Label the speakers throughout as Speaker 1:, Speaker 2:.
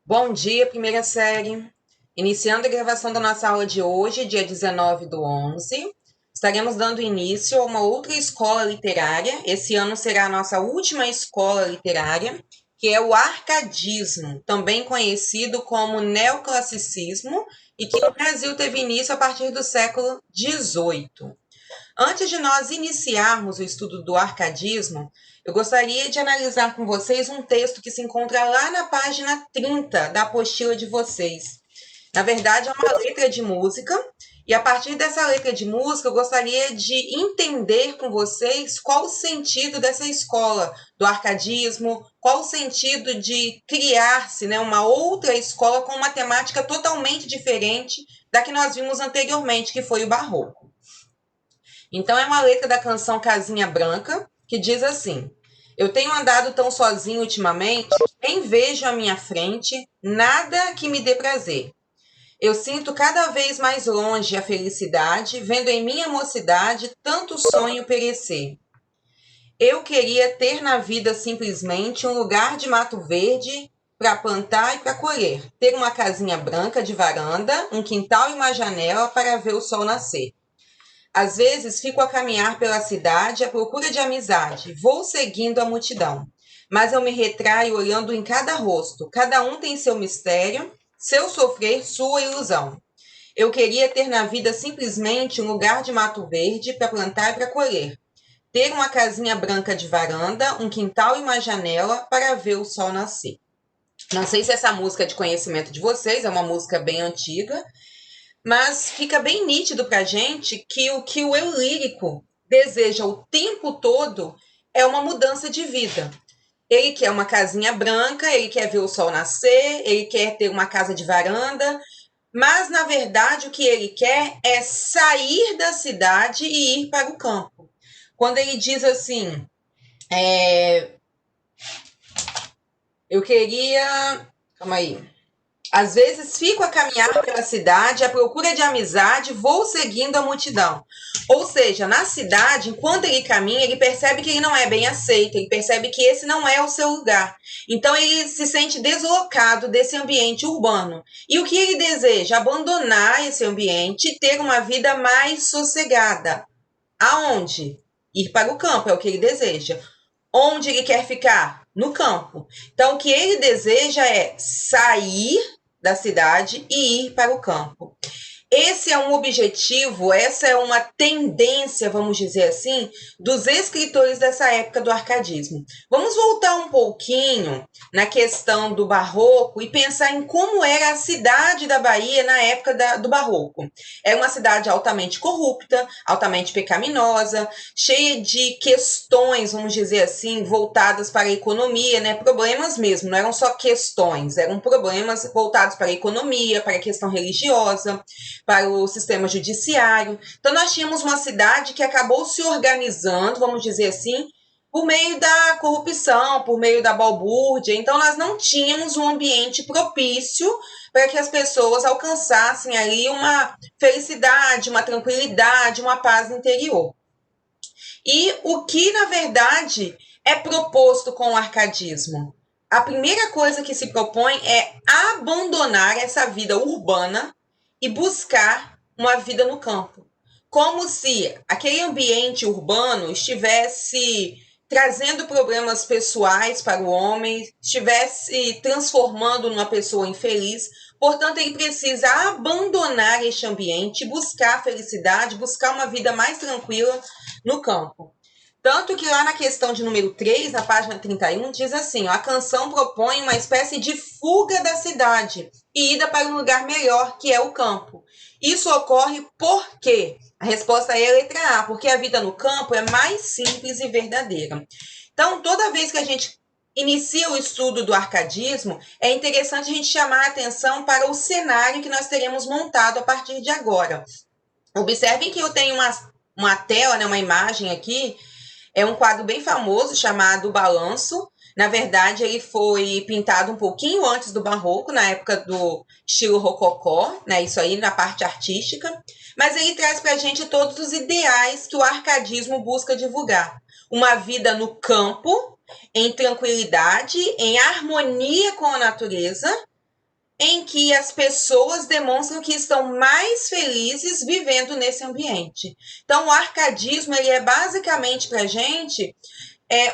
Speaker 1: Bom dia, primeira série. Iniciando a gravação da nossa aula de hoje, dia 19/11, estaremos dando início a uma outra escola literária. Esse ano será a nossa última escola literária, que é o arcadismo, também conhecido como neoclassicismo, e que no Brasil teve início a partir do século XVIII. Antes de nós iniciarmos o estudo do arcadismo, eu gostaria de analisar com vocês um texto que se encontra lá na página 30 da apostila de vocês. Na verdade, é uma letra de música, e a partir dessa letra de música, eu gostaria de entender com vocês qual o sentido dessa escola do arcadismo, qual o sentido de criar-se, uma outra escola com uma temática totalmente diferente da que nós vimos anteriormente, que foi o barroco. Então, é uma letra da canção Casinha Branca, que diz assim: eu tenho andado tão sozinho ultimamente, nem vejo à minha frente nada que me dê prazer. Eu sinto cada vez mais longe a felicidade, vendo em minha mocidade tanto sonho perecer. Eu queria ter na vida simplesmente um lugar de mato verde para plantar e para colher, ter uma casinha branca de varanda, um quintal e uma janela para ver o sol nascer. Às vezes fico a caminhar pela cidade à procura de amizade, vou seguindo a multidão. Mas eu me retraio olhando em cada rosto, cada um tem seu mistério, seu sofrer, sua ilusão. Eu queria ter na vida simplesmente um lugar de mato verde para plantar e para colher. Ter uma casinha branca de varanda, um quintal e uma janela para ver o sol nascer. Não sei se essa música é de conhecimento de vocês, é uma música bem antiga, mas fica bem nítido para a gente que o eu lírico deseja o tempo todo é uma mudança de vida. Ele quer uma casinha branca, ele quer ver o sol nascer, ele quer ter uma casa de varanda, mas na verdade o que ele quer é sair da cidade e ir para o campo. Quando ele diz assim, eu queria. Calma aí. Às vezes fico a caminhar pela cidade à procura de amizade, vou seguindo a multidão. Ou seja, na cidade, enquanto ele caminha, ele percebe que ele não é bem aceito, ele percebe que esse não é o seu lugar. Então ele se sente deslocado desse ambiente urbano. E o que ele deseja? Abandonar esse ambiente e ter uma vida mais sossegada. Aonde? Ir para o campo, é o que ele deseja. Onde ele quer ficar? No campo. Então, o que ele deseja é sair da cidade e ir para o campo. Esse é um objetivo, essa é uma tendência, vamos dizer assim, dos escritores dessa época do arcadismo. Vamos voltar um pouquinho na questão do barroco e pensar em como era a cidade da Bahia na época do barroco. Era uma cidade altamente corrupta, altamente pecaminosa, cheia de questões, vamos dizer assim, voltadas para a economia, problemas mesmo, não eram só questões, eram problemas voltados para a economia, para a questão religiosa, para o sistema judiciário. Então, nós tínhamos uma cidade que acabou se organizando, vamos dizer assim, por meio da corrupção, por meio da balbúrdia. Então, nós não tínhamos um ambiente propício para que as pessoas alcançassem ali uma felicidade, uma tranquilidade, uma paz interior. E o que, na verdade, é proposto com o arcadismo? A primeira coisa que se propõe é abandonar essa vida urbana e buscar uma vida no campo. Como se aquele ambiente urbano estivesse trazendo problemas pessoais para o homem, estivesse transformando numa pessoa infeliz. Portanto, ele precisa abandonar este ambiente, buscar a felicidade, buscar uma vida mais tranquila no campo. Tanto que lá na questão de número 3, na página 31, diz assim, a canção propõe uma espécie de fuga da cidade e ida para um lugar melhor, que é o campo. Isso ocorre por quê? A resposta é a letra A, porque a vida no campo é mais simples e verdadeira. Então, toda vez que a gente inicia o estudo do arcadismo, é interessante a gente chamar a atenção para o cenário que nós teremos montado a partir de agora. Observem que eu tenho uma tela, uma imagem aqui. É um quadro bem famoso chamado Balanço. Na verdade, ele foi pintado um pouquinho antes do barroco, na época do estilo rococó, isso aí na parte artística. Mas ele traz para a gente todos os ideais que o arcadismo busca divulgar. Uma vida no campo, em tranquilidade, em harmonia com a natureza, em que as pessoas demonstram que estão mais felizes vivendo nesse ambiente. Então, o arcadismo ele é basicamente para a gente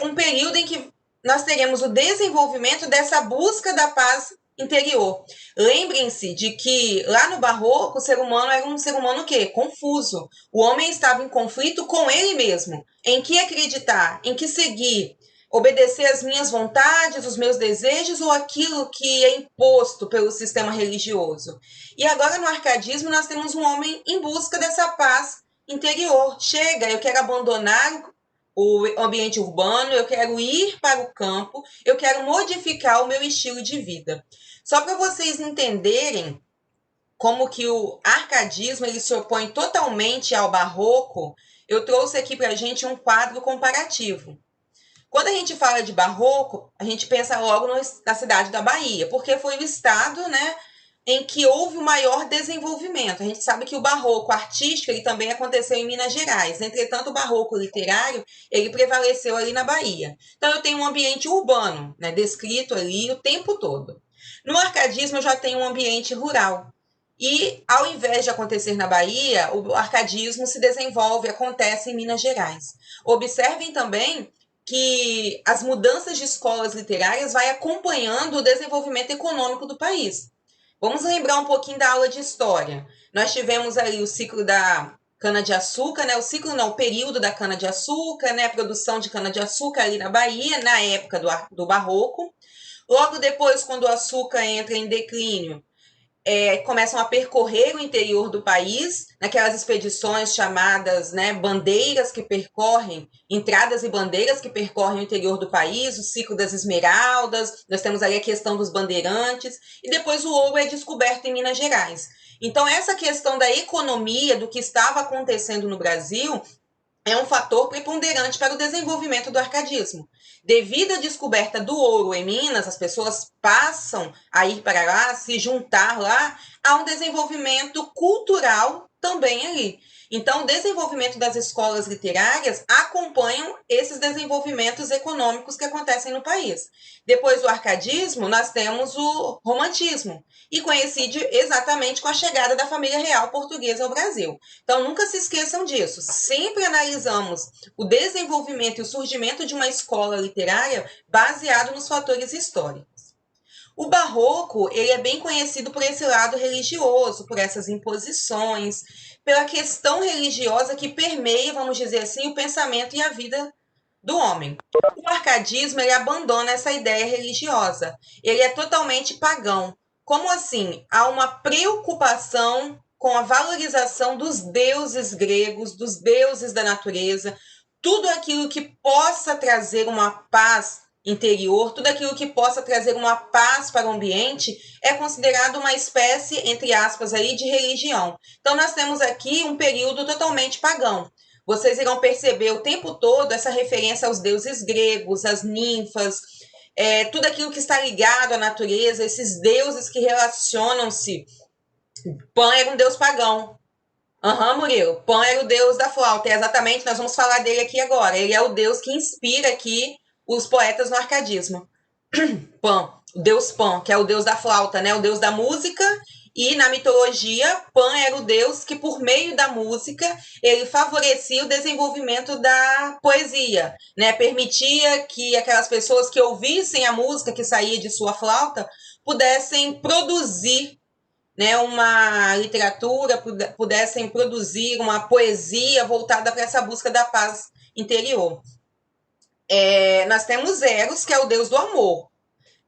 Speaker 1: um período em que nós teremos o desenvolvimento dessa busca da paz interior. Lembrem-se de que lá no Barroco o ser humano era um ser humano o quê? Confuso. O homem estava em conflito com ele mesmo. Em que acreditar? Em que seguir? Obedecer às minhas vontades, os meus desejos ou aquilo que é imposto pelo sistema religioso? E agora no arcadismo nós temos um homem em busca dessa paz interior. Chega, eu quero abandonar o ambiente urbano, eu quero ir para o campo, eu quero modificar o meu estilo de vida. Só para vocês entenderem como que o arcadismo ele se opõe totalmente ao barroco, eu trouxe aqui para a gente um quadro comparativo. Quando a gente fala de barroco, a gente pensa logo na cidade da Bahia, porque foi o estado, né, em que houve o maior desenvolvimento. A gente sabe que o barroco artístico ele também aconteceu em Minas Gerais. Entretanto, o barroco literário ele prevaleceu ali na Bahia. Então, eu tenho um ambiente urbano, né, descrito ali o tempo todo. No arcadismo, eu já tenho um ambiente rural. E, ao invés de acontecer na Bahia, o arcadismo se desenvolve, acontece em Minas Gerais. Observem também que as mudanças de escolas literárias vai acompanhando o desenvolvimento econômico do país. Vamos lembrar um pouquinho da aula de história. Nós tivemos ali o ciclo da cana-de-açúcar, né? O ciclo não, o período da cana-de-açúcar, né? A produção de cana-de-açúcar ali na Bahia, na época do Barroco. Logo depois, quando o açúcar entra em declínio, começam a percorrer o interior do país, naquelas expedições chamadas, né, bandeiras que percorrem, entradas e bandeiras que percorrem o interior do país, o ciclo das esmeraldas, nós temos ali a questão dos bandeirantes, e depois o ouro é descoberto em Minas Gerais. Então, essa questão da economia, do que estava acontecendo no Brasil, é um fator preponderante para o desenvolvimento do arcadismo. Devido à descoberta do ouro em Minas, as pessoas passam a ir para lá, se juntar lá, há um desenvolvimento cultural também ali. Então, o desenvolvimento das escolas literárias acompanham esses desenvolvimentos econômicos que acontecem no país. Depois do arcadismo, nós temos o romantismo, e coincide exatamente com a chegada da família real portuguesa ao Brasil. Então, nunca se esqueçam disso. Sempre analisamos o desenvolvimento e o surgimento de uma escola literária baseado nos fatores históricos. O barroco ele é bem conhecido por esse lado religioso, por essas imposições, pela questão religiosa que permeia, vamos dizer assim, o pensamento e a vida do homem. O arcadismo ele abandona essa ideia religiosa. Ele é totalmente pagão. Como assim? Há uma preocupação com a valorização dos deuses gregos, dos deuses da natureza, tudo aquilo que possa trazer uma paz interior, tudo aquilo que possa trazer uma paz para o ambiente é considerado uma espécie, entre aspas, aí, de religião. Então, nós temos aqui um período totalmente pagão. Vocês irão perceber o tempo todo essa referência aos deuses gregos, às ninfas, tudo aquilo que está ligado à natureza, esses deuses que relacionam-se. Pan era um deus pagão. Murilo. Pan era o deus da flauta. É exatamente, nós vamos falar dele aqui agora. Ele é o deus que inspira aqui os poetas no arcadismo. Pan, o deus Pan, que é o deus da flauta, né? O deus da música. E na mitologia, Pan era o deus que, por meio da música, ele favorecia o desenvolvimento da poesia, né? Permitia que aquelas pessoas que ouvissem a música que saía de sua flauta pudessem produzir, né, uma literatura, pudessem produzir uma poesia voltada para essa busca da paz interior. Nós temos Eros, que é o deus do amor,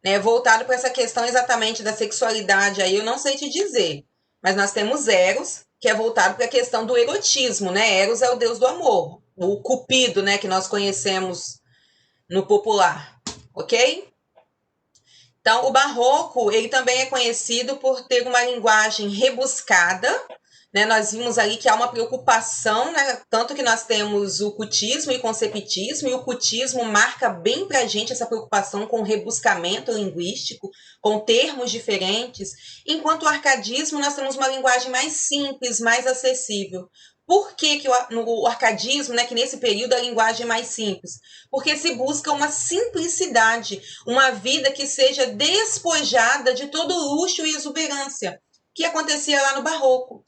Speaker 1: né, voltado para essa questão exatamente da sexualidade, aí eu não sei te dizer, mas nós temos Eros, que é voltado para a questão do erotismo, né? Eros é o deus do amor, o Cupido, né, que nós conhecemos no popular, ok? Então, o barroco, ele também é conhecido por ter uma linguagem rebuscada, né? Nós vimos ali que há uma preocupação, né? Tanto que nós temos o cultismo e o conceptismo, e o cultismo marca bem para a gente essa preocupação com o rebuscamento linguístico, com termos diferentes, enquanto o arcadismo nós temos uma linguagem mais simples, mais acessível. Por que no arcadismo, né, que nesse período a linguagem é mais simples? Porque se busca uma simplicidade, uma vida que seja despojada de todo luxo e exuberância, que acontecia lá no Barroco.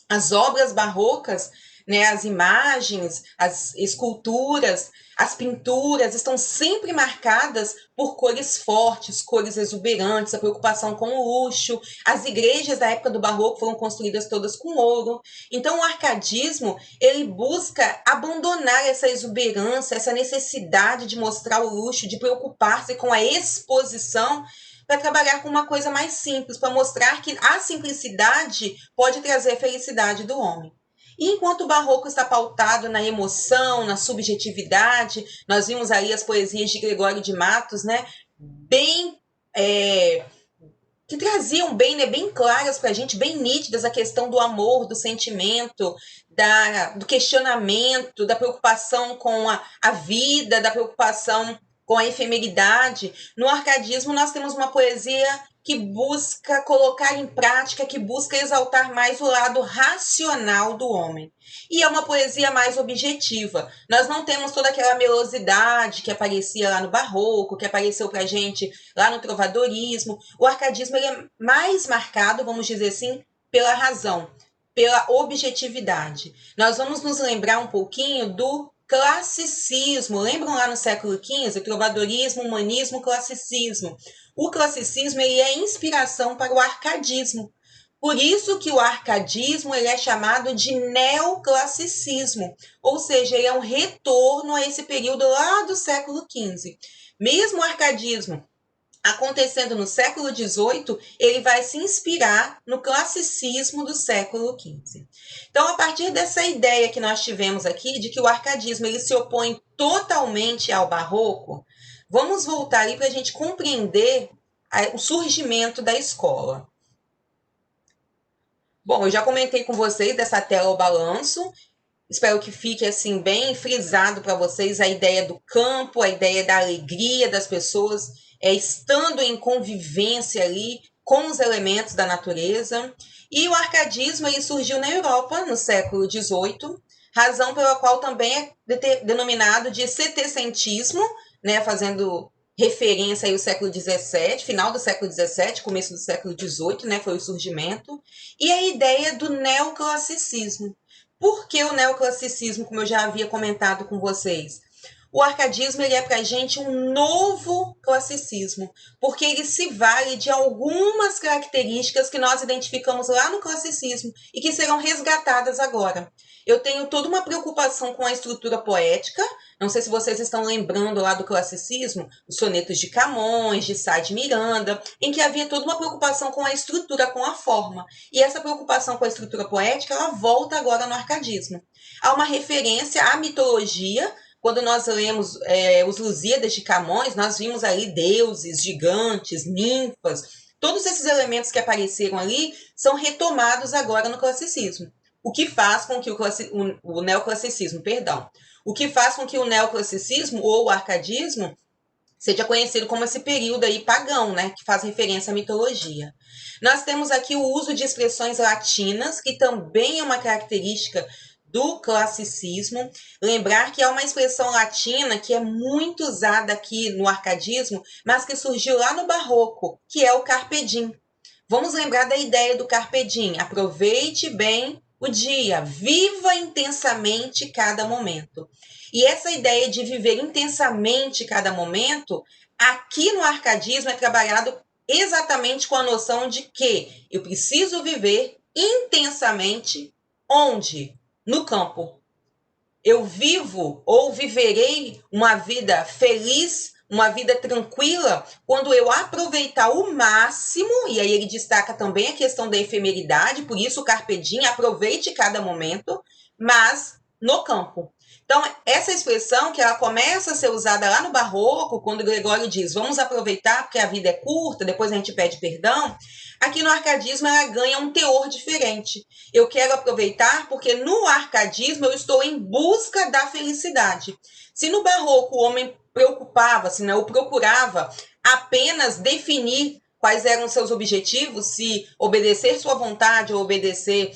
Speaker 1: As obras barrocas, né, as imagens, as esculturas, as pinturas estão sempre marcadas por cores fortes, cores exuberantes, a preocupação com o luxo. As igrejas da época do Barroco foram construídas todas com ouro. Então, o arcadismo, ele busca abandonar essa exuberância, essa necessidade de mostrar o luxo, de preocupar-se com a exposição, para trabalhar com uma coisa mais simples, para mostrar que a simplicidade pode trazer a felicidade do homem. E enquanto o barroco está pautado na emoção, na subjetividade, nós vimos aí as poesias de Gregório de Matos, né, bem que traziam bem, né, bem claras para a gente, bem nítidas, a questão do amor, do sentimento, do questionamento, da preocupação com a vida, da preocupação com a efemeridade. No arcadismo, nós temos uma poesia que busca colocar em prática, que busca exaltar mais o lado racional do homem. E é uma poesia mais objetiva. Nós não temos toda aquela melosidade que aparecia lá no Barroco, que apareceu para a gente lá no trovadorismo. O arcadismo ele é mais marcado, vamos dizer assim, pela razão, pela objetividade. Nós vamos nos lembrar um pouquinho do classicismo. Lembram lá no século XV? Trovadorismo, humanismo, classicismo. O classicismo ele é inspiração para o arcadismo. Por isso que o arcadismo ele é chamado de neoclassicismo, ou seja, ele é um retorno a esse período lá do século XV. Mesmo o arcadismo acontecendo no século XVIII, ele vai se inspirar no classicismo do século XV. Então, a partir dessa ideia que nós tivemos aqui, de que o arcadismo ele se opõe totalmente ao barroco, vamos voltar ali para a gente compreender o surgimento da escola. Bom, eu já comentei com vocês dessa tela ao balanço. Espero que fique assim bem frisado para vocês a ideia do campo, a ideia da alegria das pessoas, estando em convivência ali com os elementos da natureza. E o arcadismo ele surgiu na Europa no século XVIII, razão pela qual também é denominado de setecentismo, né, fazendo referência aí ao século XVII, final do século XVII, começo do século XVIII, né, foi o surgimento, e a ideia do neoclassicismo. Por que o neoclassicismo, como eu já havia comentado com vocês? O arcadismo ele é para a gente um novo classicismo, porque ele se vale de algumas características que nós identificamos lá no classicismo e que serão resgatadas agora. Eu tenho toda uma preocupação com a estrutura poética. Não sei se vocês estão lembrando lá do classicismo, os sonetos de Camões, de Sá de Miranda, em que havia toda uma preocupação com a estrutura, com a forma. E essa preocupação com a estrutura poética, ela volta agora no arcadismo. Há uma referência à mitologia. Quando nós lemos os Lusíadas de Camões, nós vimos ali deuses, gigantes, ninfas. Todos esses elementos que apareceram ali são retomados agora no classicismo. O que faz com que o neoclassicismo, o que faz com que o neoclassicismo ou o arcadismo seja conhecido como esse período aí pagão, né, que faz referência à mitologia. Nós temos aqui o uso de expressões latinas, que também é uma característica do classicismo. Lembrar que é uma expressão latina que é muito usada aqui no arcadismo, mas que surgiu lá no barroco, que é o carpe diem. Vamos lembrar da ideia do carpe diem. Aproveite bem o dia, viva intensamente cada momento. E essa ideia de viver intensamente cada momento, aqui no arcadismo é trabalhado exatamente com a noção de que eu preciso viver intensamente onde? No campo. Eu vivo ou viverei uma vida feliz, uma vida tranquila, quando eu aproveitar o máximo, e aí ele destaca também a questão da efemeridade, por isso o carpe diem, aproveite cada momento, mas no campo. Então, essa expressão que ela começa a ser usada lá no barroco, quando Gregório diz, vamos aproveitar porque a vida é curta, depois a gente pede perdão, aqui no arcadismo ela ganha um teor diferente. Eu quero aproveitar porque no arcadismo eu estou em busca da felicidade. Se no barroco o homem preocupava-se, né, ou procurava apenas definir quais eram seus objetivos, se obedecer sua vontade ou obedecer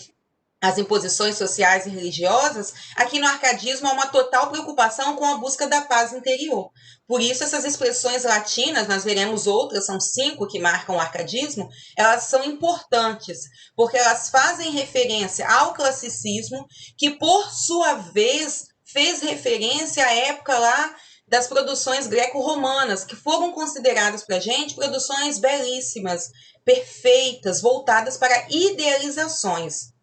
Speaker 1: as imposições sociais e religiosas, aqui no arcadismo há uma total preocupação com a busca da paz interior. Por isso, essas expressões latinas, nós veremos outras, são 5 que marcam o arcadismo, elas são importantes, porque elas fazem referência ao classicismo, que, por sua vez, fez referência à época lá das produções greco-romanas, que foram consideradas para a gente produções belíssimas, perfeitas, voltadas para idealizações.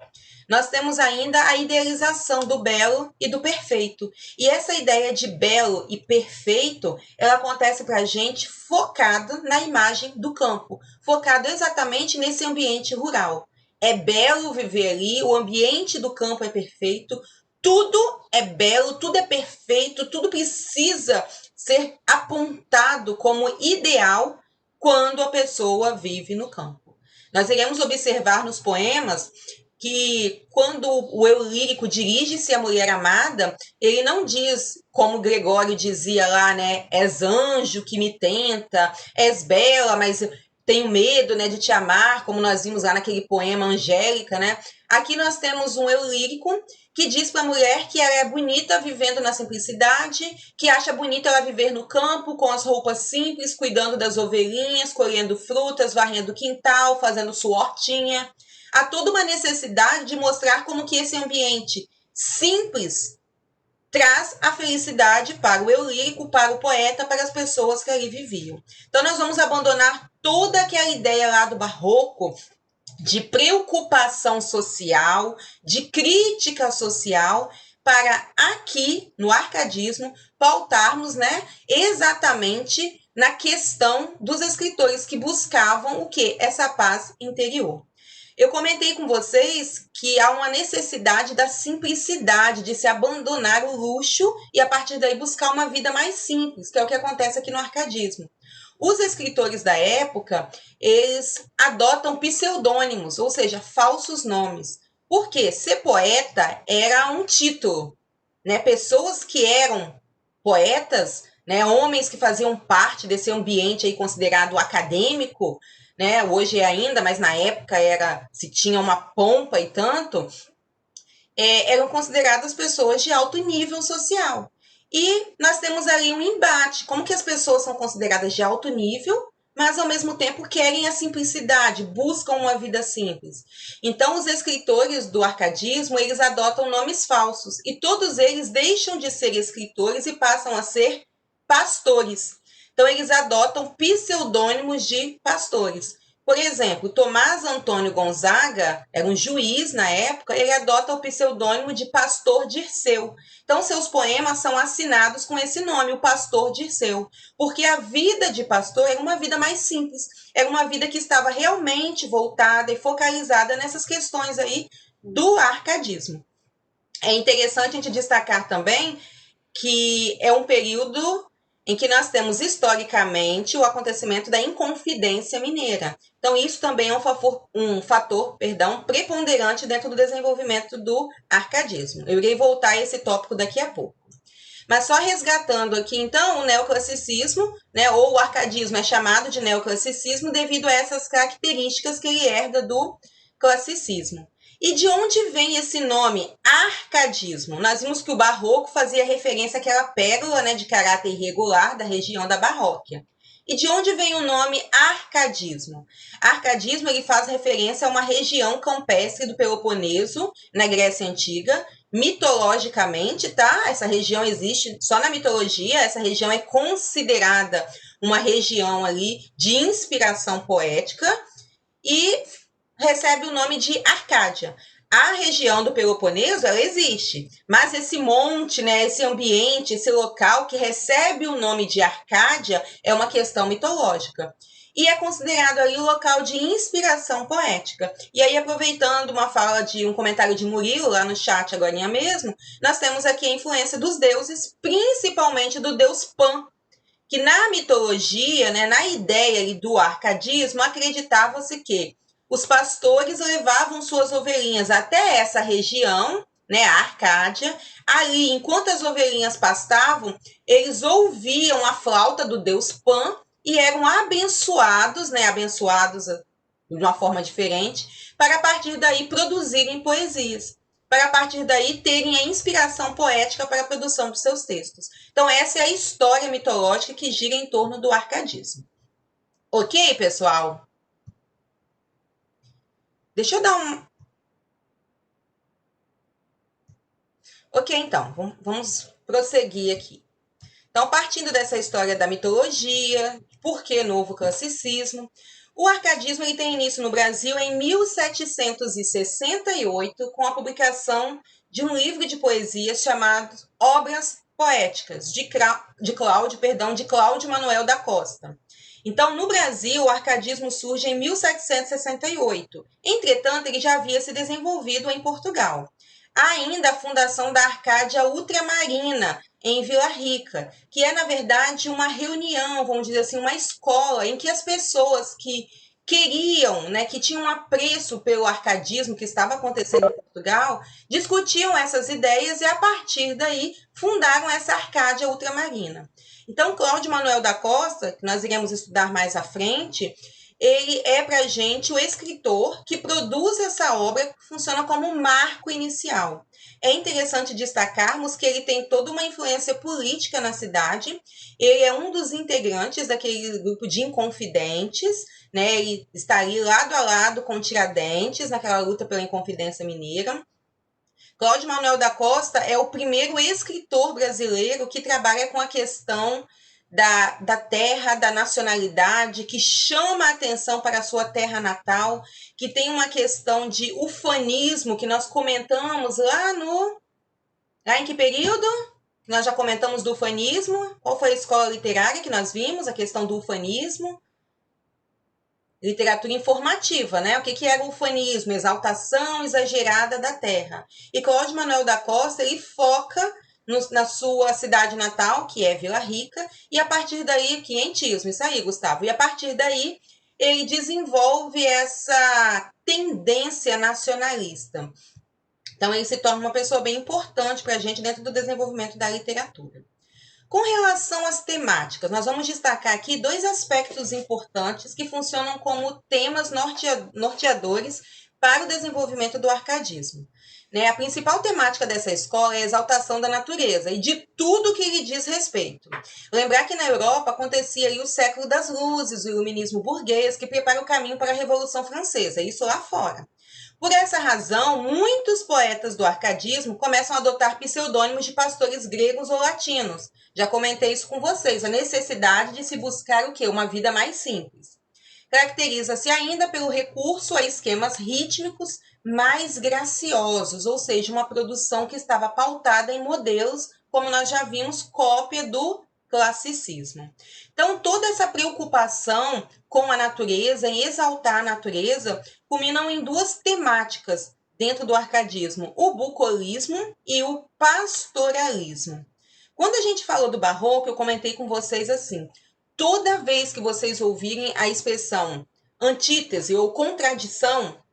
Speaker 1: Nós temos ainda a idealização do belo e do perfeito. E essa ideia de belo e perfeito, ela acontece para a gente focado na imagem do campo, focado exatamente nesse ambiente rural. É belo viver ali, o ambiente do campo é perfeito, tudo é belo, tudo é perfeito, tudo precisa ser apontado como ideal quando a pessoa vive no campo. Nós iremos observar nos poemas que quando o eu lírico dirige-se à mulher amada, ele não diz, como Gregório dizia lá, né? És anjo que me tenta, és bela, mas tenho medo, né, de te amar, como nós vimos lá naquele poema Angélica, né? Aqui nós temos um eu lírico que diz para a mulher que ela é bonita vivendo na simplicidade, que acha bonita ela viver no campo com as roupas simples, cuidando das ovelhinhas, colhendo frutas, varrendo o quintal, fazendo sua hortinha. Há toda uma necessidade de mostrar como que esse ambiente simples traz a felicidade para o eu lírico, para o poeta, para as pessoas que ali viviam. Então nós vamos abandonar toda aquela ideia lá do barroco de preocupação social, de crítica social, para aqui, no arcadismo, pautarmos, né, exatamente na questão dos escritores que buscavam o quê? Essa paz interior. Eu comentei com vocês que há uma necessidade da simplicidade, de se abandonar o luxo e a partir daí buscar uma vida mais simples, que é o que acontece aqui no arcadismo. Os escritores da época, eles adotam pseudônimos, ou seja, falsos nomes. Porque ser poeta era um título, né? Pessoas que eram poetas, né, homens que faziam parte desse ambiente aí considerado acadêmico, né, hoje é ainda, mas na época era, se tinha uma pompa e tanto, eram consideradas pessoas de alto nível social. E nós temos ali um embate, como que as pessoas são consideradas de alto nível, mas ao mesmo tempo querem a simplicidade, buscam uma vida simples. Então os escritores do arcadismo, eles adotam nomes falsos, e todos eles deixam de ser escritores e passam a ser pastores. Então eles adotam pseudônimos de pastores. Por exemplo, Tomás Antônio Gonzaga era um juiz na época, ele adota o pseudônimo de Pastor Dirceu. Então, seus poemas são assinados com esse nome, o Pastor Dirceu, porque a vida de pastor era uma vida mais simples, era uma vida que estava realmente voltada e focalizada nessas questões aí do arcadismo. É interessante a gente destacar também que é um período em que nós temos historicamente o acontecimento da Inconfidência Mineira. Então, isso também é um fator preponderante dentro do desenvolvimento do arcadismo. Eu irei voltar a esse tópico daqui a pouco. Mas só resgatando aqui, então, o neoclassicismo, né, ou o arcadismo é chamado de neoclassicismo devido a essas características que ele herda do classicismo. E de onde vem esse nome arcadismo? Nós vimos que o barroco fazia referência àquela pérola, né, de caráter irregular da região da Barróquia. E de onde vem o nome arcadismo? Arcadismo ele faz referência a uma região campestre do Peloponeso, na Grécia Antiga. Mitologicamente, tá? Essa região existe só na mitologia, essa região é considerada uma região ali de inspiração poética e recebe o nome de Arcádia. A região do Peloponeso, ela existe, mas esse monte, né, esse ambiente, esse local que recebe o nome de Arcádia é uma questão mitológica. E é considerado ali o local de inspiração poética. E aí, aproveitando uma fala de um comentário de Murilo, lá no chat agora mesmo, nós temos aqui a influência dos deuses, principalmente do deus Pan, que na mitologia, né, na ideia do arcadismo, acreditava-se que os pastores levavam suas ovelhinhas até essa região, né, a Arcádia. Ali, enquanto as ovelhinhas pastavam, eles ouviam a flauta do deus Pan e eram abençoados, né, abençoados de uma forma diferente, para a partir daí produzirem poesias, para a partir daí terem a inspiração poética para a produção dos seus textos. Então essa é a história mitológica que gira em torno do arcadismo. Ok, pessoal? Deixa eu dar um... Ok, então, vamos prosseguir aqui. Então, partindo dessa história da mitologia, por que novo classicismo? O arcadismo ele tem início no Brasil em 1768, com a publicação de um livro de poesias chamado Obras Poéticas, de Cláudio Manuel da Costa. Então, no Brasil, o arcadismo surge em 1768. Entretanto, ele já havia se desenvolvido em Portugal. Há ainda a fundação da Arcádia Ultramarina, em Vila Rica, que é, na verdade, uma reunião, vamos dizer assim, uma escola em que as pessoas que queriam, né, que tinham apreço pelo arcadismo que estava acontecendo em Portugal, discutiam essas ideias e, a partir daí, fundaram essa Arcádia Ultramarina. Então, Cláudio Manuel da Costa, que nós iremos estudar mais à frente, ele é para a gente o escritor que produz essa obra que funciona como um marco inicial. É interessante destacarmos que ele tem toda uma influência política na cidade, ele é um dos integrantes daquele grupo de Inconfidentes, né? Ele está ali lado a lado com Tiradentes, naquela luta pela Inconfidência Mineira. Cláudio Manuel da Costa é o primeiro escritor brasileiro que trabalha com a questão da terra, da nacionalidade, que chama a atenção para a sua terra natal, que tem uma questão de ufanismo, que nós comentamos lá em que período? Nós já comentamos do ufanismo. Qual foi a escola literária que nós vimos? A questão do ufanismo. Literatura informativa, né? O que era o ufanismo? Exaltação exagerada da terra. E Cláudio Manuel da Costa, ele foca na sua cidade natal, que é Vila Rica, e a partir daí, quientismo, isso aí, Gustavo, e a partir daí ele desenvolve essa tendência nacionalista. Então ele se torna uma pessoa bem importante para a gente dentro do desenvolvimento da literatura. Com relação às temáticas, nós vamos destacar aqui dois aspectos importantes que funcionam como temas norteadores para o desenvolvimento do arcadismo. A principal temática dessa escola é a exaltação da natureza e de tudo que lhe diz respeito. Lembrar que na Europa acontecia ali o século das luzes, o iluminismo burguês, que prepara o caminho para a Revolução Francesa, isso lá fora. Por essa razão, muitos poetas do arcadismo começam a adotar pseudônimos de pastores gregos ou latinos. Já comentei isso com vocês, a necessidade de se buscar o quê? Uma vida mais simples. Caracteriza-se ainda pelo recurso a esquemas rítmicos mais graciosos, ou seja, uma produção que estava pautada em modelos, como nós já vimos, cópia do classicismo. Então, toda essa preocupação com a natureza, em exaltar a natureza, culminam em duas temáticas dentro do arcadismo, o bucolismo e o pastoralismo. Quando a gente falou do barroco, eu comentei com vocês assim, toda vez que vocês ouvirem a expressão antítese ou contradição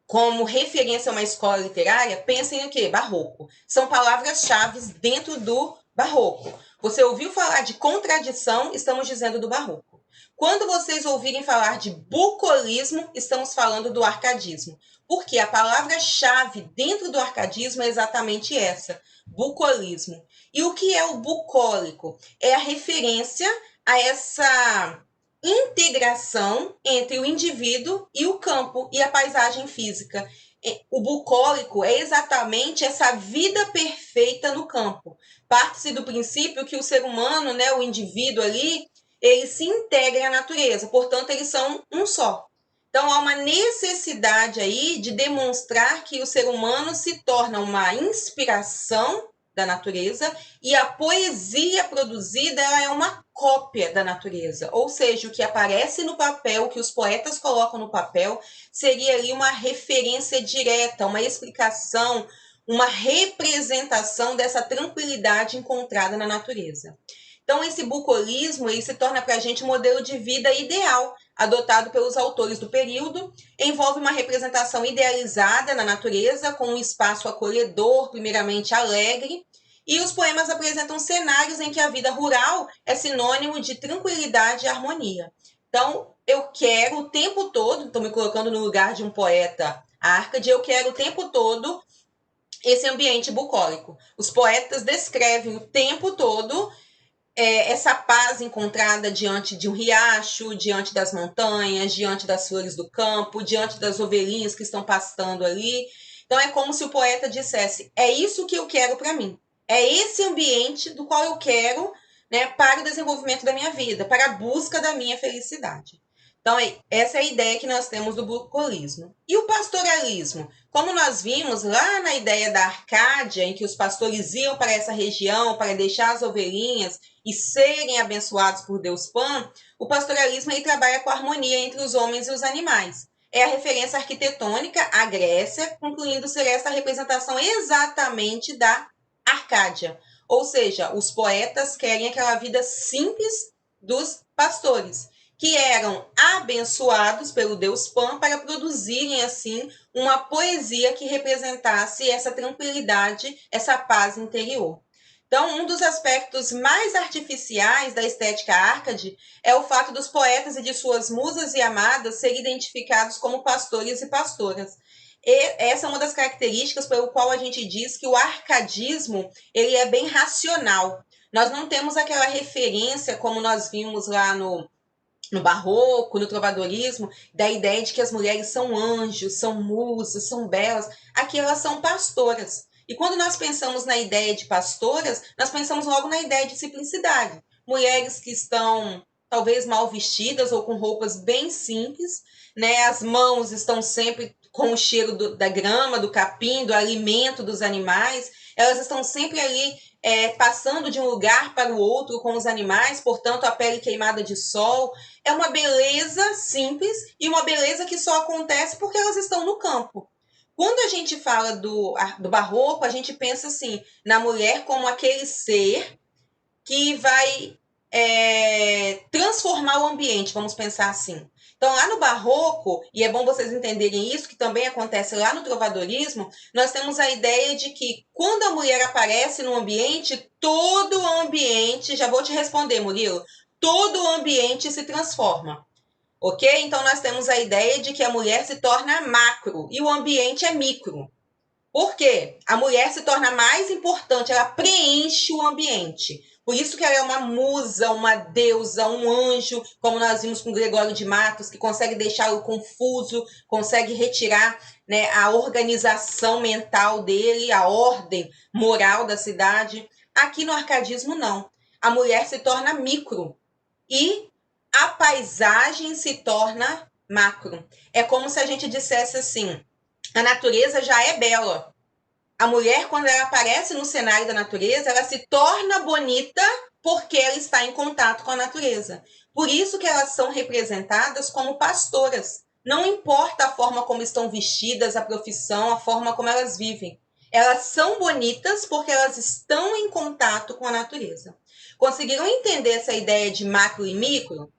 Speaker 1: como referência a uma escola literária, pensem no quê? Barroco. São palavras-chave dentro do barroco. Você ouviu falar de contradição, estamos dizendo do barroco. Quando vocês ouvirem falar de bucolismo, estamos falando do arcadismo. Porque a palavra-chave dentro do arcadismo é exatamente essa, bucolismo. E o que é o bucólico? É a referência a essa integração entre o indivíduo e o campo e a paisagem física. O bucólico é exatamente essa vida perfeita no campo. Parte-se do princípio que o ser humano, o indivíduo ali, ele se integra à natureza, portanto, eles são um só. Então, há uma necessidade aí de demonstrar que o ser humano se torna uma inspiração da natureza e a poesia produzida é uma cópia da natureza, ou seja, o que aparece no papel, o que os poetas colocam no papel, seria ali uma referência direta, uma explicação, uma representação dessa tranquilidade encontrada na natureza. Então, esse bucolismo ele se torna para a gente um modelo de vida ideal, adotado pelos autores do período, envolve uma representação idealizada na natureza, com um espaço acolhedor, primeiramente alegre, e os poemas apresentam cenários em que a vida rural é sinônimo de tranquilidade e harmonia. Então, eu quero o tempo todo, estou me colocando no lugar de um poeta Árcade, eu quero o tempo todo esse ambiente bucólico. Os poetas descrevem o tempo todo essa paz encontrada diante de um riacho, diante das montanhas, diante das flores do campo, diante das ovelhinhas que estão pastando ali. Então é como se o poeta dissesse: é isso que eu quero para mim. É esse ambiente do qual eu quero, né, para o desenvolvimento da minha vida, para a busca da minha felicidade. Então, essa é a ideia que nós temos do bucolismo. E o pastoralismo? Como nós vimos lá na ideia da Arcádia, em que os pastores iam para essa região para deixar as ovelhinhas e serem abençoados por Deus Pan, o pastoralismo ele trabalha com a harmonia entre os homens e os animais. É a referência arquitetônica à Grécia, concluindo ser essa a representação exatamente da Arcádia. Ou seja, os poetas querem aquela vida simples dos pastores, que eram abençoados pelo Deus Pan para produzirem, assim, uma poesia que representasse essa tranquilidade, essa paz interior. Então, um dos aspectos mais artificiais da estética Árcade é o fato dos poetas e de suas musas e amadas serem identificados como pastores e pastoras. E essa é uma das características pelo qual a gente diz que o arcadismo ele é bem racional. Nós não temos aquela referência, como nós vimos lá no barroco, no trovadorismo, da ideia de que as mulheres são anjos, são musas, são belas. Aqui elas são pastoras. E quando nós pensamos na ideia de pastoras, nós pensamos logo na ideia de simplicidade. Mulheres que estão talvez mal vestidas ou com roupas bem simples, né? As mãos estão sempre com o cheiro da grama, do capim, do alimento dos animais. Elas estão sempre ali passando de um lugar para o outro com os animais, portanto, a pele queimada de sol. É uma beleza simples e uma beleza que só acontece porque elas estão no campo. Quando a gente fala do barroco, a gente pensa assim, na mulher como aquele ser que vai transformar o ambiente, vamos pensar assim. Então, lá no barroco, e é bom vocês entenderem isso, que também acontece lá no trovadorismo, nós temos a ideia de que quando a mulher aparece no ambiente, todo o ambiente, já vou te responder, Murilo, todo o ambiente se transforma. Ok? Então, nós temos a ideia de que a mulher se torna macro e o ambiente é micro. Por quê? A mulher se torna mais importante, ela preenche o ambiente. Por isso que ela é uma musa, uma deusa, um anjo, como nós vimos com Gregório de Matos, que consegue deixá-lo confuso, consegue retirar, né, a organização mental dele, a ordem moral da cidade. Aqui no arcadismo, não. A mulher se torna micro e a paisagem se torna macro. É como se a gente dissesse assim: a natureza já é bela. A mulher, quando ela aparece no cenário da natureza, ela se torna bonita porque ela está em contato com a natureza. Por isso que elas são representadas como pastoras. Não importa a forma como estão vestidas, a profissão, a forma como elas vivem. Elas são bonitas porque elas estão em contato com a natureza. Conseguiram entender essa ideia de macro e micro?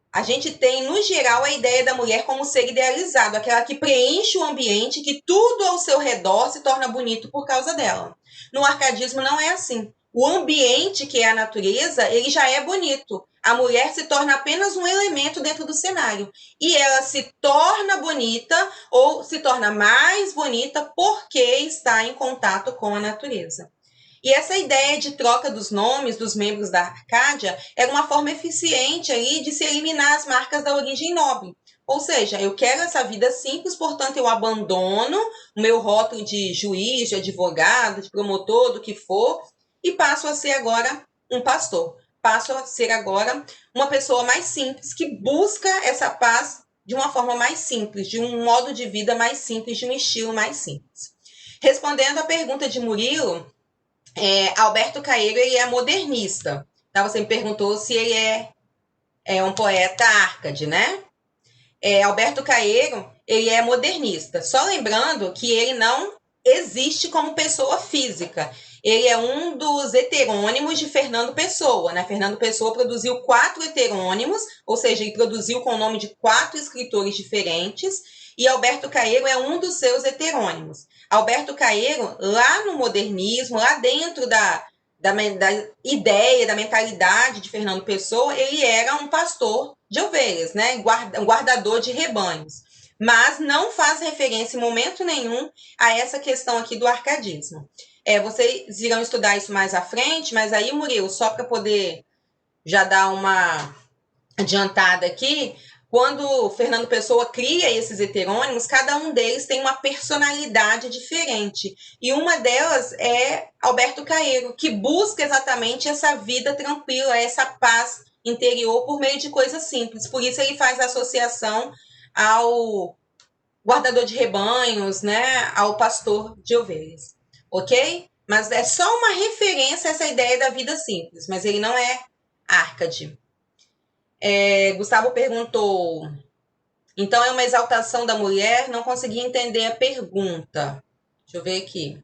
Speaker 1: A gente tem, no geral, a ideia da mulher como ser idealizado, aquela que preenche o ambiente, que tudo ao seu redor se torna bonito por causa dela. No arcadismo não é assim. O ambiente, que é a natureza, ele já é bonito. A mulher se torna apenas um elemento dentro do cenário. E ela se torna bonita ou se torna mais bonita porque está em contato com a natureza. E essa ideia de troca dos nomes dos membros da Arcádia era uma forma eficiente aí de se eliminar as marcas da origem nobre. Ou seja, eu quero essa vida simples, portanto eu abandono o meu rótulo de juiz, de advogado, de promotor, do que for, e passo a ser agora um pastor. Passo a ser agora uma pessoa mais simples, que busca essa paz de uma forma mais simples, de um modo de vida mais simples, de um estilo mais simples. Respondendo à pergunta de Murilo, Alberto Caeiro ele é modernista. Tá? Você me perguntou se ele é um poeta Árcade, né? Alberto Caeiro ele é modernista. Só lembrando que ele não existe como pessoa física. Ele é um dos heterônimos de Fernando Pessoa. Né? Fernando Pessoa produziu 4 heterônimos, ou seja, ele produziu com o nome de 4 escritores diferentes, e Alberto Caeiro é um dos seus heterônimos. Alberto Caeiro, lá no modernismo, lá dentro da ideia, da mentalidade de Fernando Pessoa, ele era um pastor de ovelhas, né? Um guardador de rebanhos. Mas não faz referência em momento nenhum a essa questão aqui do arcadismo. Vocês irão estudar isso mais à frente, mas aí, Murilo, só para poder já dar uma adiantada aqui, quando Fernando Pessoa cria esses heterônimos, cada um deles tem uma personalidade diferente. E uma delas é Alberto Caeiro, que busca exatamente essa vida tranquila, essa paz interior por meio de coisas simples. Por isso ele faz a associação ao guardador de rebanhos, né, ao pastor de ovelhas. Ok? Mas é só uma referência a essa ideia da vida simples, mas ele não é Árcade. Gustavo perguntou, então é uma exaltação da mulher? Não consegui entender a pergunta. Deixa eu ver aqui.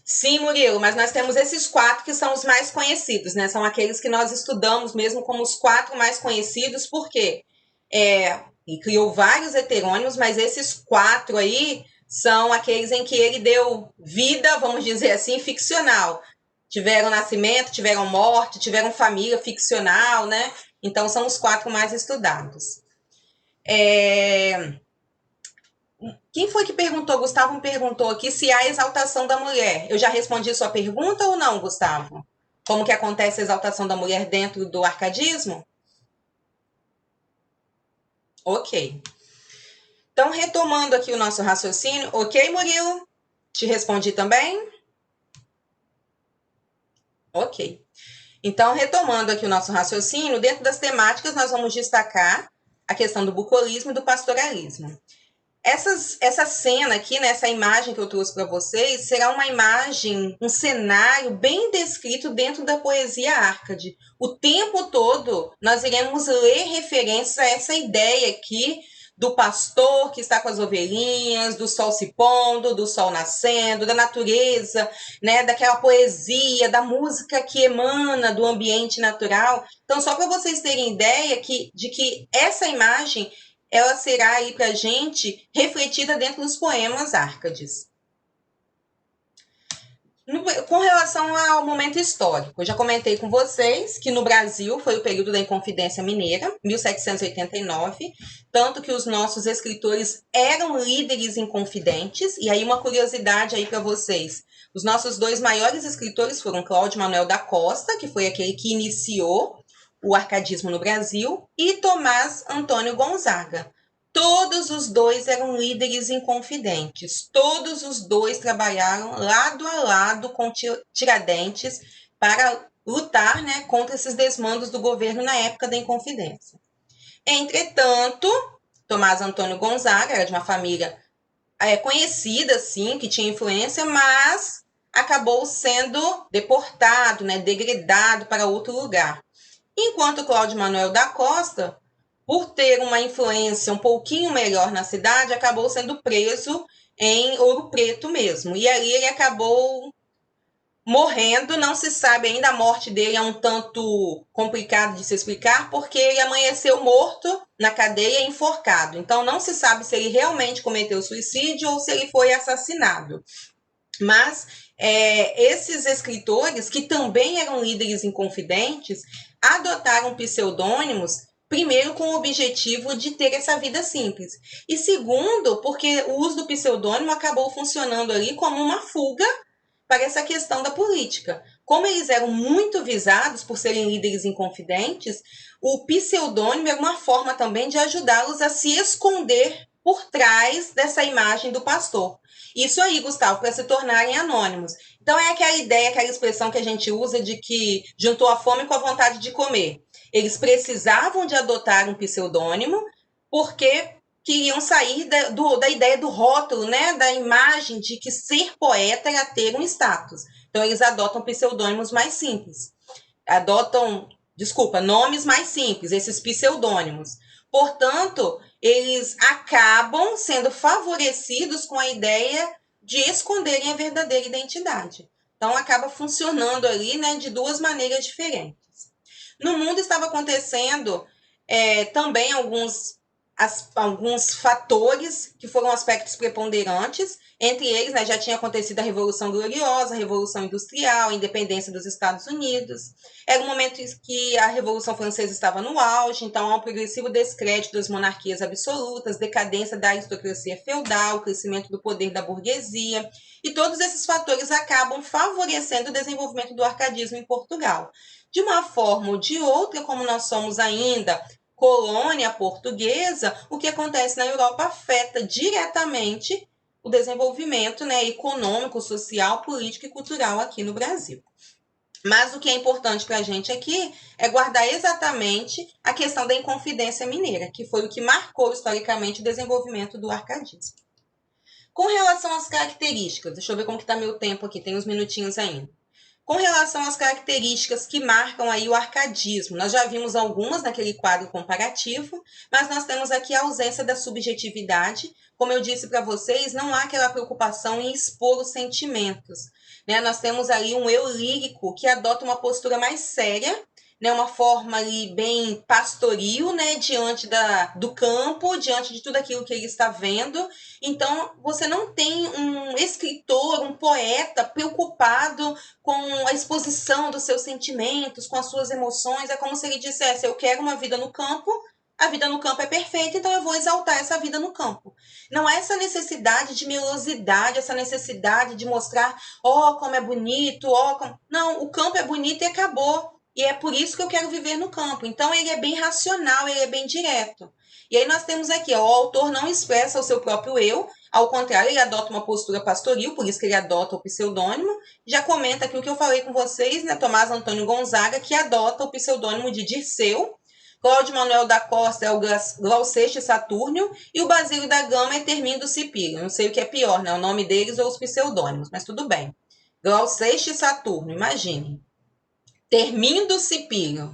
Speaker 1: Sim, Murilo, mas nós temos esses 4 que são os mais conhecidos, né? São aqueles que nós estudamos mesmo como os 4 mais conhecidos, por quê? E criou vários heterônimos, mas esses 4 aí são aqueles em que ele deu vida, vamos dizer assim, ficcional. Tiveram nascimento, tiveram morte, tiveram família ficcional, né? Então, são os 4 mais estudados. Quem foi que perguntou? Gustavo me perguntou aqui se há exaltação da mulher. Eu já respondi sua pergunta ou não, Gustavo? Como que acontece a exaltação da mulher dentro do arcadismo? Ok. Então, retomando aqui o nosso raciocínio. Ok, Murilo? Te respondi também? Ok. Então, retomando aqui o nosso raciocínio, dentro das temáticas nós vamos destacar a questão do bucolismo e do pastoralismo. Essa cena aqui, né, essa imagem que eu trouxe para vocês, será uma imagem, um cenário bem descrito dentro da poesia Árcade. O tempo todo nós iremos ler referências a essa ideia aqui do pastor que está com as ovelhinhas, do sol se pondo, do sol nascendo, da natureza, né, daquela poesia, da música que emana do ambiente natural. Então, só para vocês terem ideia de que essa imagem ela será aí para a gente refletida dentro dos poemas Árcades. Com relação ao momento histórico, eu já comentei com vocês que no Brasil foi o período da Inconfidência Mineira, 1789, tanto que os nossos escritores eram líderes inconfidentes, e aí uma curiosidade aí para vocês. Os nossos 2 maiores escritores foram Cláudio Manuel da Costa, que foi aquele que iniciou o arcadismo no Brasil, e Tomás Antônio Gonzaga. Todos os 2 eram líderes inconfidentes. Todos os 2 trabalharam lado a lado com Tiradentes para lutar, né, contra esses desmandos do governo na época da Inconfidência. Entretanto, Tomás Antônio Gonzaga era de uma família conhecida, sim, que tinha influência, mas acabou sendo deportado, né, degradado para outro lugar. Enquanto Cláudio Manuel da Costa, por ter uma influência um pouquinho melhor na cidade, acabou sendo preso em Ouro Preto mesmo. E ali ele acabou morrendo, não se sabe ainda, a morte dele é um tanto complicado de se explicar, porque ele amanheceu morto na cadeia, enforcado. Então não se sabe se ele realmente cometeu suicídio ou se ele foi assassinado. Mas esses escritores, que também eram líderes inconfidentes, adotaram pseudônimos, primeiro com o objetivo de ter essa vida simples, e segundo, porque o uso do pseudônimo acabou funcionando ali como uma fuga para essa questão da política. Como eles eram muito visados por serem líderes inconfidentes, o pseudônimo era uma forma também de ajudá-los a se esconder por trás dessa imagem do pastor. Isso aí, Gustavo, para se tornarem anônimos. Então é aquela ideia, aquela expressão que a gente usa de que juntou a fome com a vontade de comer. Eles precisavam de adotar um pseudônimo porque queriam sair da ideia do rótulo, né, da imagem de que ser poeta era ter um status. Então eles adotam pseudônimos mais simples. Nomes mais simples, esses pseudônimos. Portanto, eles acabam sendo favorecidos com a ideia de esconderem a verdadeira identidade. Então, acaba funcionando ali, né, de 2 maneiras diferentes. No mundo estava acontecendo também alguns alguns fatores que foram aspectos preponderantes. Entre eles, né, já tinha acontecido a Revolução Gloriosa, a Revolução Industrial, a independência dos Estados Unidos. Era um momento em que a Revolução Francesa estava no auge, então há um progressivo descrédito das monarquias absolutas, decadência da aristocracia feudal, crescimento do poder da burguesia, e todos esses fatores acabam favorecendo o desenvolvimento do arcadismo em Portugal. De uma forma ou de outra, como nós somos ainda colônia portuguesa, o que acontece na Europa afeta diretamente o desenvolvimento, né, econômico, social, político e cultural aqui no Brasil. Mas o que é importante para a gente aqui é guardar exatamente a questão da Inconfidência Mineira, que foi o que marcou historicamente o desenvolvimento do arcadismo. Com relação às características, deixa eu ver como que está meu tempo aqui, tem uns minutinhos ainda. Com relação às características que marcam aí o arcadismo, nós já vimos algumas naquele quadro comparativo, mas nós temos aqui a ausência da subjetividade. Como eu disse para vocês, não há aquela preocupação em expor os sentimentos, né? Nós temos ali um eu lírico que adota uma postura mais séria, né, uma forma ali bem pastoril, né, diante do campo, diante de tudo aquilo que ele está vendo. Então, você não tem um escritor, um poeta preocupado com a exposição dos seus sentimentos, com as suas emoções. É como se ele dissesse, eu quero uma vida no campo, a vida no campo é perfeita, então eu vou exaltar essa vida no campo. Não há essa necessidade de melosidade, essa necessidade de mostrar, como é bonito, como... Não, o campo é bonito e acabou. E é por isso que eu quero viver no campo. Então, ele é bem racional, ele é bem direto. E aí nós temos aqui, o autor não expressa o seu próprio eu, ao contrário, ele adota uma postura pastoril, por isso que ele adota o pseudônimo. Já comenta aqui o que eu falei com vocês, né? Tomás Antônio Gonzaga, que adota o pseudônimo de Dirceu. Cláudio Manuel da Costa é o Glauceste Saturnio, e o Basílio da Gama é Termindo Cipílio. Não sei o que é pior, né? O nome deles ou os pseudônimos, mas tudo bem. Glauceste Saturnio, imagine. Termindo Cipílio,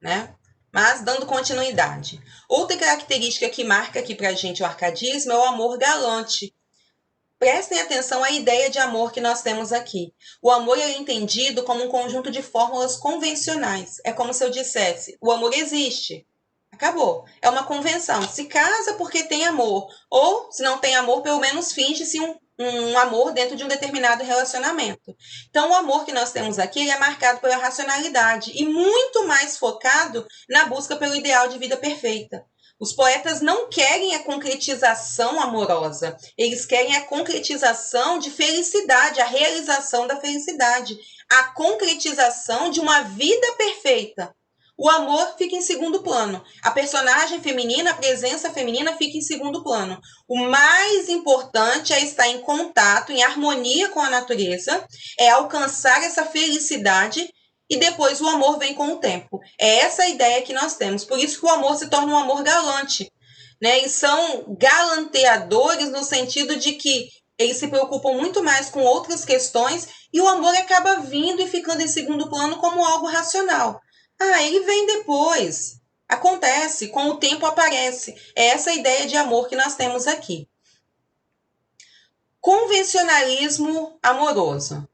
Speaker 1: né? Mas dando continuidade. Outra característica que marca aqui para a gente o arcadismo é o amor galante. Prestem atenção à ideia de amor que nós temos aqui. O amor é entendido como um conjunto de fórmulas convencionais. É como se eu dissesse, o amor existe. Acabou. É uma convenção. Se casa porque tem amor. Ou, se não tem amor, pelo menos finge-se um amor dentro de um determinado relacionamento. Então, o amor que nós temos aqui ele é marcado pela racionalidade e muito mais focado na busca pelo ideal de vida perfeita. Os poetas não querem a concretização amorosa, eles querem a concretização de felicidade, a realização da felicidade, a concretização de uma vida perfeita. O amor fica em segundo plano. A personagem feminina, a presença feminina fica em segundo plano. O mais importante é estar em contato, em harmonia com a natureza, é alcançar essa felicidade e depois o amor vem com o tempo. É essa a ideia que nós temos. Por isso que o amor se torna um amor galante, né? Eles são galanteadores no sentido de que eles se preocupam muito mais com outras questões e o amor acaba vindo e ficando em segundo plano como algo racional. Ele vem depois. Acontece, com o tempo aparece. É essa a ideia de amor que nós temos aqui. Convencionalismo amoroso.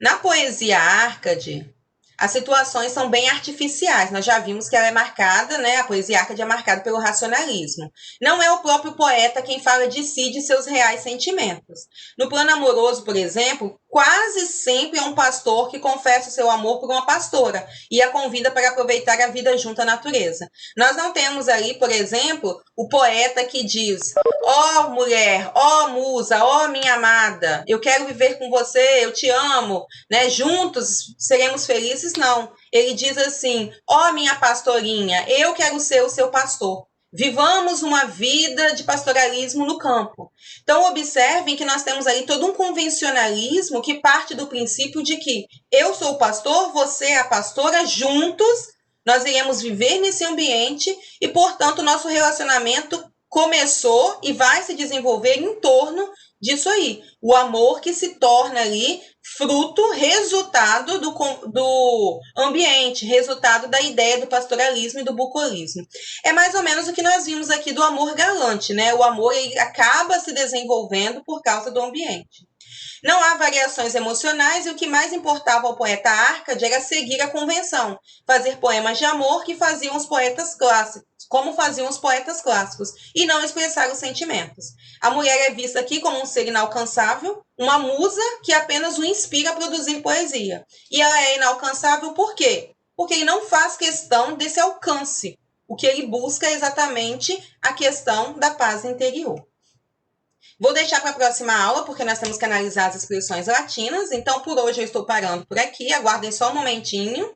Speaker 1: Na poesia Árcade, as situações são bem artificiais. Nós já vimos que ela é marcada, né? A poesia Árcade é marcada pelo racionalismo. Não é o próprio poeta quem fala de si, de seus reais sentimentos. No plano amoroso, por exemplo, quase sempre é um pastor que confessa o seu amor por uma pastora e a convida para aproveitar a vida junto à natureza. Nós não temos aí, por exemplo, o poeta que diz: mulher, musa, minha amada, eu quero viver com você, eu te amo, né? Juntos seremos felizes. Não. Ele diz assim: minha pastorinha, eu quero ser o seu pastor. Vivamos uma vida de pastoralismo no campo. Então, observem que nós temos ali todo um convencionalismo que parte do princípio de que eu sou o pastor, você é a pastora, juntos nós iremos viver nesse ambiente e, portanto, nosso relacionamento começou e vai se desenvolver em torno disso aí. O amor que se torna ali fruto, resultado do ambiente, resultado da ideia do pastoralismo e do bucolismo. É mais ou menos o que nós vimos aqui do amor galante, né? O amor ele acaba se desenvolvendo por causa do ambiente. Não há variações emocionais e o que mais importava ao poeta Árcade era seguir a convenção, fazer poemas de amor que faziam os poetas clássicos. como faziam os poetas clássicos, e não expressar os sentimentos. A mulher é vista aqui como um ser inalcançável, uma musa que apenas o inspira a produzir poesia. E ela é inalcançável por quê? Porque ele não faz questão desse alcance. O que ele busca é exatamente a questão da paz interior. Vou deixar para a próxima aula, porque nós temos que analisar as expressões latinas. Então, por hoje eu estou parando por aqui. Aguardem só um momentinho.